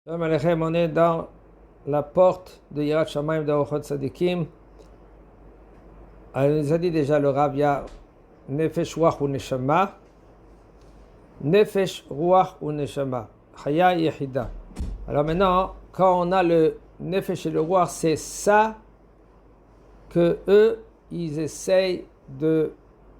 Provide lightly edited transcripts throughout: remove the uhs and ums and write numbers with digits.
Shalom Aleichem, on est dans la porte de Yirat Shamayim de Orchot Tzadikim. Alors, il nous a dit déjà le Rav, il y a Nefesh Ruach ou Neshama. Nefesh Ruach ou Neshama. Chaya Yechida. Alors maintenant, quand on a le Nefesh et le Ruach, c'est ça que eux, ils essayent de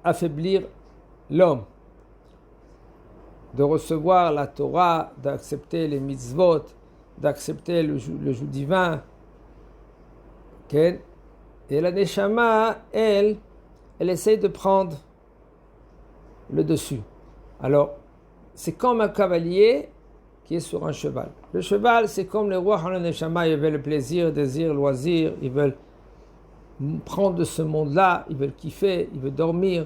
affaiblir l'homme. De recevoir la Torah, d'accepter les mitzvot, d'accepter le joug divin. Okay? Et la Neshama, elle essaie de prendre le dessus. Alors, c'est comme un cavalier qui est sur un cheval. Le cheval, c'est comme le roi, la Neshama, ils veulent le plaisir, le désir, le loisir, ils veulent prendre de ce monde-là, ils veulent kiffer, ils veulent dormir,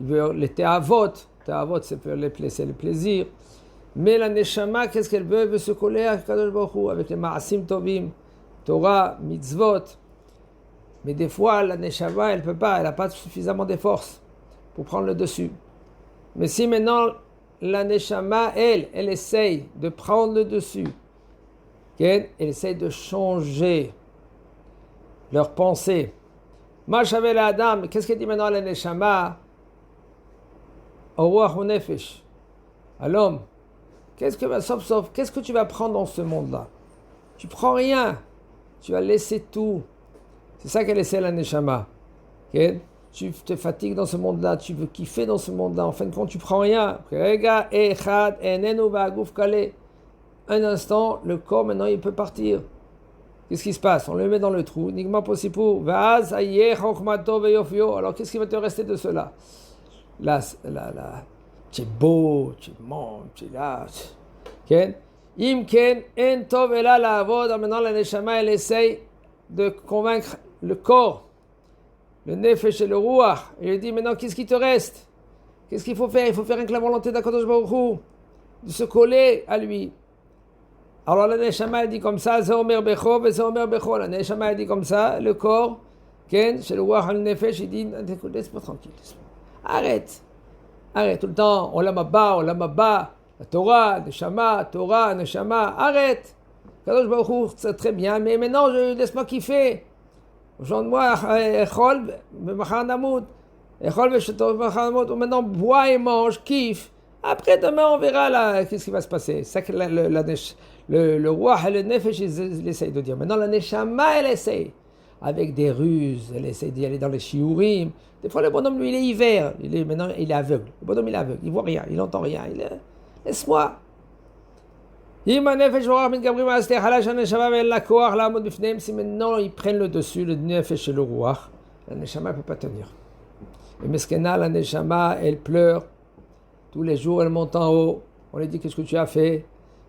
ils veulent les te'avot. Te'avot, c'est le plaisir. Mais la Neshama, qu'est-ce qu'elle veut? Elle veut se coller à Kadosh Baruch Hu, avec les Ma'asim Tovim, Torah, Mitzvot. Mais des fois, la Neshama, elle ne peut pas, elle n'a pas suffisamment de force pour prendre le dessus. Mais si maintenant, la Neshama, elle essaye de prendre le dessus, elle essaye de changer leur pensée. Ma Shavel Adam, qu'est-ce qu'elle dit maintenant la Neshama? Au Ruach ou Nefesh, à l'homme. Qu'est-ce que tu vas prendre dans ce monde-là? Tu prends rien. Tu vas laisser tout. C'est ça qu'elle essaie la Neshama. Okay? Tu te fatigues dans ce monde-là. Tu veux kiffer dans ce monde-là. En fin de compte, tu prends rien. Un instant, le corps, maintenant, il peut partir. Qu'est-ce qui se passe? On le met dans le trou. Alors, qu'est-ce qui va te rester de cela? Là, tu es beau, tu montes, tu es là. Maintenant, la Neshama, elle essaye de convaincre le corps, le Nefesh et le Ruach. Il lui dit maintenant, qu'est-ce qui te reste? Qu'est-ce qu'il faut faire? Il faut faire avec la volonté d'Akadosh Baruch Hu, de se coller à lui. Alors la Neshama, elle dit comme ça, Zeomer Becho, Zeomer Becho. La Neshama, elle dit comme ça, le corps, chez le Ruach, le Nefesh, il dit, laisse-moi tranquille, laisse-moi. Arrête tout le temps, Olam Haba, la Torah, Neshama, arrête. Kadosh Baruch Hu, c'est très bien, mais maintenant, laisse-moi kiffer. Aujourd'hui-moi, Echol, B'machar Namut, Echol, B'machar Namut, maintenant, bois et mange, kiffe. Après, demain, on verra là, qu'est-ce qui va se passer. C'est ça que le roi et le Nefesh, ils essayent de dire. Maintenant, la Neshama, elle essaye. Avec des ruses, elle essaie d'y aller dans les shiurim. Des fois, le bonhomme, lui, il est hiver. Maintenant, il est aveugle. Le bonhomme, il est aveugle. Il voit rien, il n'entend rien. Laisse-moi. Si maintenant, ils prennent le dessus, le Nefesh et le Ruach, la Neshama ne peut pas tenir. Et Meskena, la Neshama, elle pleure. Tous les jours, elle monte en haut. On lui dit, qu'est-ce que tu as fait?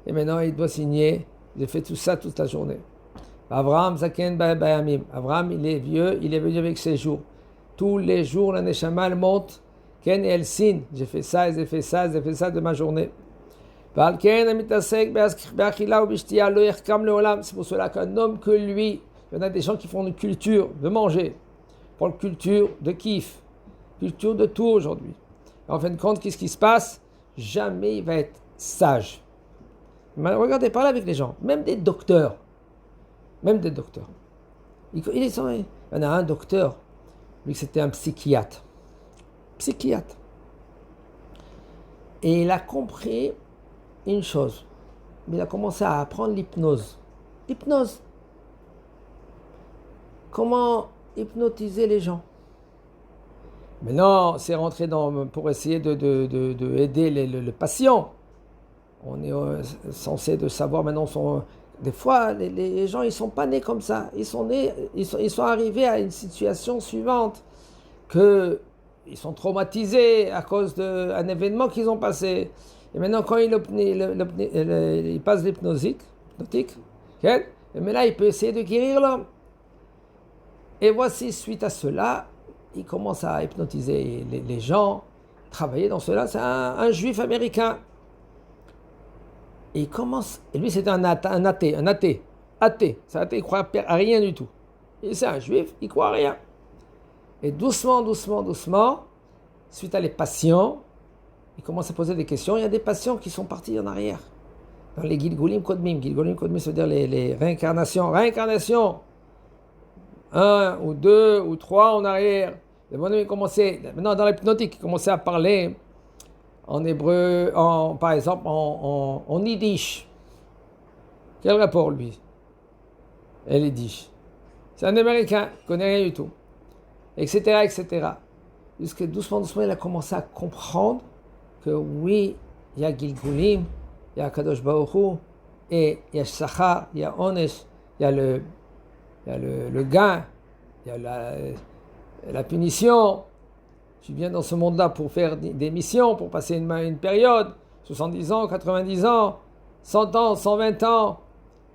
Et maintenant, il doit signer. J'ai fait tout ça toute la journée. Avraham Zaken Bayamim. Avraham, il est vieux, il est venu avec ses jours. Tous les jours, la Neshama, elle monte, et elle signe. J'ai fait ça de ma journée. C'est pour cela qu'un homme que lui, il y en a des gens qui font une culture de manger, pour une culture de kiff, culture de tout aujourd'hui. En fin de compte, qu'est-ce qui se passe? Jamais il va être sage. Regardez, parlez avec les gens, même des docteurs. Il y en a un docteur, lui c'était un psychiatre. Et il a compris une chose. Il a commencé à apprendre l'hypnose. Comment hypnotiser les gens. Maintenant, c'est rentré pour essayer de aider le patient. On est censé de savoir maintenant des fois, les gens, ils ne sont pas nés comme ça. Ils sont arrivés à une situation suivante, qu'ils sont traumatisés à cause d'un événement qu'ils ont passé. Et maintenant, quand il passe l'hypnotique, mais là, il peut essayer de guérir l'homme. Et voici, suite à cela, il commence à hypnotiser les gens, travailler dans cela. C'est un juif américain. Et il commence, et lui c'était un athée, c'est un athée, il croit à rien du tout. Et c'est un juif, il croit à rien. Et doucement, suite à les patients, il commence à poser des questions. Il y a des patients qui sont partis en arrière, dans les Gilgulim Kodmim. Gilgulim Kodmim, ça veut dire les réincarnations. Réincarnation, 1 ou 2 ou 3 en arrière. Le bonhomme commençait, maintenant dans l'hypnotique, il commençait à parler en hébreu, par exemple en yiddish. Quel rapport lui? Elle est yiddish. C'est un Américain, il ne connaît rien du tout. Etc., etc. Jusque doucement, il a commencé à comprendre que oui, il y a Gilgulim, il y a Kadosh Baruch Hu, et il y a Shachar, il y a Onesh, il y a le gain, il y a la punition. Tu viens dans ce monde-là pour faire des missions, pour passer une période, 70 ans, 90 ans, 100 ans, 120 ans,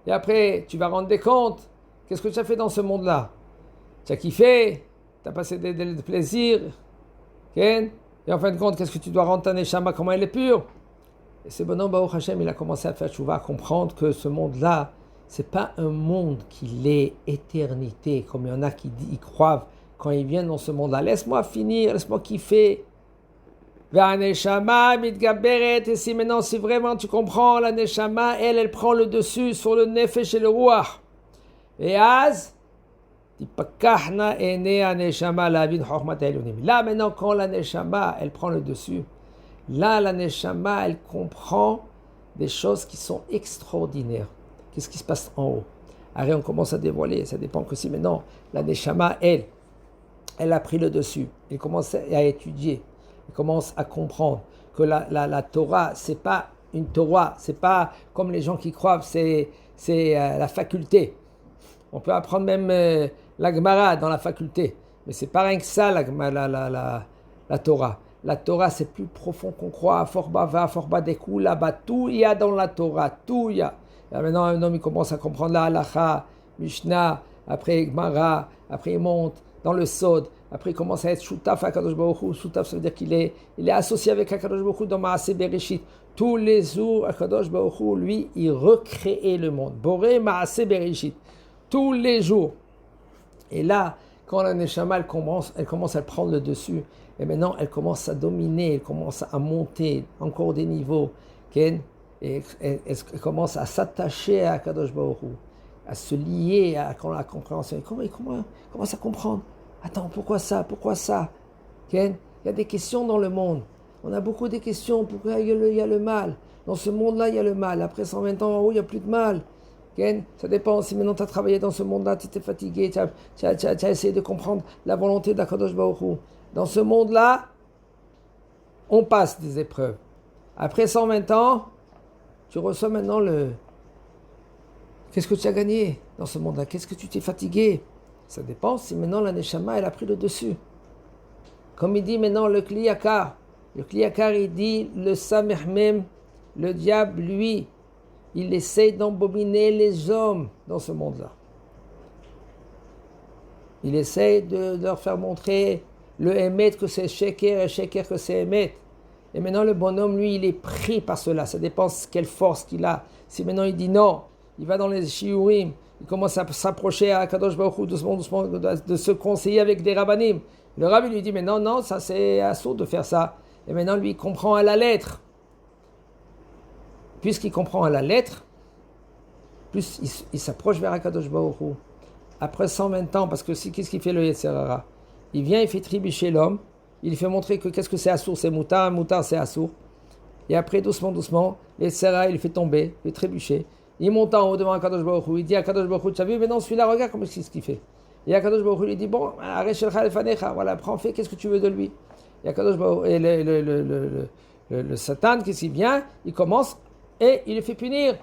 et après tu vas rendre des comptes. Qu'est-ce que tu as fait dans ce monde-là? Tu as kiffé, tu as passé des plaisirs, et en fin de compte, qu'est-ce que tu dois rendre ta neshama, comment elle est pure? Et ce bonhomme, Baruch Hashem, il a commencé à faire tchouva, à comprendre que ce monde-là, c'est pas un monde qui est éternité, comme il y en a qui y croient quand ils viennent dans ce monde-là. Laisse-moi finir, laisse-moi kiffer. Vers neshama mitgaberet, et si maintenant, si vraiment tu comprends, la neshama, elle prend le dessus sur le nefesh et le ruach. Et az, là maintenant, quand la neshama, elle prend le dessus, là, la neshama, elle comprend des choses qui sont extraordinaires. Qu'est-ce qui se passe en haut? Après, on commence à dévoiler. Ça dépend que si maintenant, la neshama, elle a pris le dessus. Elle commence à étudier. Elle commence à comprendre que la Torah, c'est pas une Torah. C'est pas comme les gens qui croient, c'est la faculté. On peut apprendre même la Gemara dans la faculté. Mais c'est pas rien que ça, la Torah. La Torah, c'est plus profond qu'on croit. Forba dekou, là-bas, tout il y a dans la Torah. Tout il y a. Et maintenant, un homme, il commence à comprendre la halacha, Mishnah, après Gemara, après il monte dans le Sod, après il commence à être Shutaf à Kadosh Baruch Hu. Shutaf, ça veut dire qu'il est associé avec Kadosh Baruch Hu dans Maaseh Bereshit. Tous les jours, Kadosh Baruch Hu, lui, il recréait le monde. Boré Maaseh Bereshit. Tous les jours. Et là, quand la Neshama, elle commence à prendre le dessus, et maintenant, elle commence à dominer, elle commence à monter encore des niveaux, et elle commence à s'attacher à Kadosh Baruch Hu, à se lier à la compréhension. Comment commence à comprendre? Attends, pourquoi ça? Il y a des questions dans le monde. On a beaucoup de questions. Pourquoi il y a le mal? Dans ce monde-là, il y a le mal. Après 120 ans en haut, il n'y a plus de mal. Ça dépend. Si maintenant tu as travaillé dans ce monde-là, tu étais fatigué, tu as essayé de comprendre la volonté d'Akadosh Baruch Hu. Dans ce monde-là, on passe des épreuves. Après 120 ans, tu reçois maintenant qu'est-ce que tu as gagné dans ce monde-là? Qu'est-ce que tu t'es fatigué? Ça dépend si maintenant la Neshama, elle a pris le dessus. Comme il dit maintenant le Kliyakar. Le Kliyakar, il dit le Samehmem, le diable, lui, il essaie d'embobiner les hommes dans ce monde-là. Il essaie de leur faire montrer le Emet que c'est Sheker et Sheker que c'est Emet. Et maintenant le bonhomme, lui, il est pris par cela. Ça dépend quelle force qu'il a. Si maintenant il dit non, il va dans les shiurim, il commence à s'approcher à Kadosh Baruch Hu doucement, de se conseiller avec des rabbanim. Le rabbi lui dit mais non, ça c'est assourd de faire ça. Et maintenant lui, il comprend à la lettre. Puisqu'il comprend à la lettre, plus il s'approche vers Akadosh Baruch Hu. Après 120 ans, parce que qu'est-ce qu'il fait le Yetzer Hara? Il vient, il fait trébucher l'homme, il fait montrer que qu'est-ce que c'est assour, c'est moutar c'est assour. Et après, doucement, le Yetzer Hara, il fait tomber, il fait trébucher. Il monte en haut devant Akadosh Baruch Hu, il dit à Akadosh Baruch Hu, tu as vu, maintenant celui-là, regarde comment c'est ce qu'il fait. Et Akadosh Baruch Hu lui dit, bon, arrête Shelcha Lefanecha, voilà, prends, fais, qu'est-ce que tu veux de lui? Et Akadosh Baruch Hu, et le Satan, qu'est-ce qu'il vient? Il commence et il le fait punir.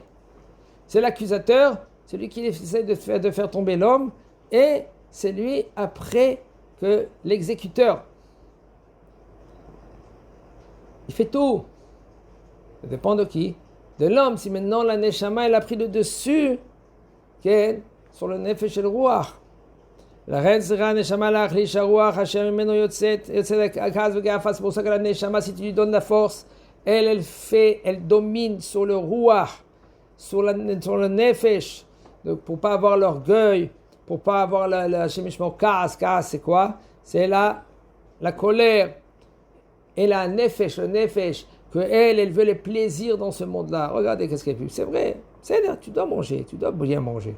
C'est l'accusateur, celui qui essaie de faire tomber l'homme, et c'est lui après que l'exécuteur. Il fait tout. Ça dépend de qui? De l'homme. Si maintenant la Neshama, elle a pris le dessus, sur le Nefesh et le Ruach. La reine sera Neshama la Achlisha Ruach, Hashem Meno Yotzet, Akaz Vegafas, c'est pour ça que la Neshama, si tu lui donnes la force, elle domine sur le Ruach, sur le Nefesh, pour pas avoir l'orgueil, pour pas avoir la Shemishmo Kaas, c'est quoi? C'est la colère. Et la Nefesh, le Nefesh, elle veut les plaisirs dans ce monde-là. Regardez qu'est-ce qu'elle fait. C'est vrai, tu dois manger, tu dois bien manger.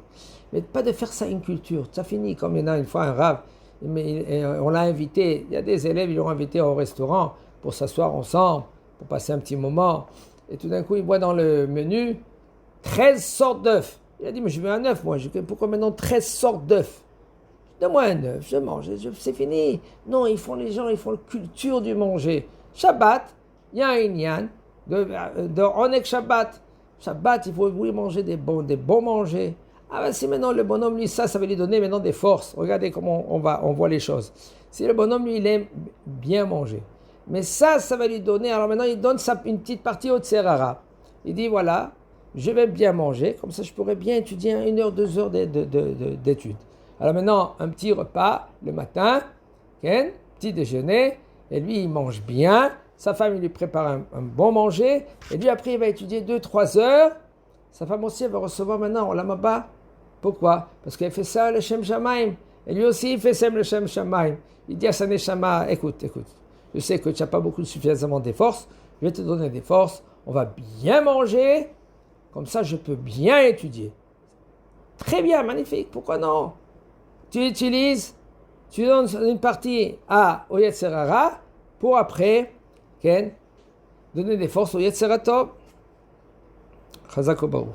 Mais pas de faire ça une culture. Ça finit comme il y en a une fois un rave, mais on l'a invité, il y a des élèves, ils l'ont invité au restaurant pour s'asseoir ensemble, pour passer un petit moment. Et tout d'un coup, il voit dans le menu 13 sortes d'œufs. Il a dit, mais je veux un œuf, moi. Pourquoi maintenant 13 sortes d'œufs? Donne-moi un œuf, je mange, c'est fini. Non, les gens, ils font la culture du manger. Shabbat, il y a un inyan de Onek Shabbat. Shabbat, il faut manger des bons manger. Ah ben si maintenant le bonhomme, lui, ça va lui donner maintenant des forces. Regardez comment on voit les choses. Si le bonhomme, lui, il aime bien manger. Mais ça va lui donner, alors maintenant, il donne une petite partie au Tserara. Il dit, voilà, je vais bien manger, comme ça je pourrais bien étudier 1 heure, 2 heures d'études. Alors maintenant, un petit repas le matin, petit déjeuner, et lui, il mange bien. Sa femme, il lui prépare un bon manger. Et lui, après, il va étudier 2-3 heures. Sa femme aussi, elle va recevoir maintenant au Lamaba. Pourquoi? Parce qu'elle fait ça, le Shem Shamaim. Et lui aussi, il fait ça, le Shem Shamaim. Il dit à sa Neshama, écoute, je sais que tu n'as pas suffisamment de forces. Je vais te donner des forces. On va bien manger. Comme ça, je peux bien étudier. Très bien, magnifique. Pourquoi non? Tu donnes une partie au Yetzerara pour après, donner des forces au Yetzerato. Chazak Baruch.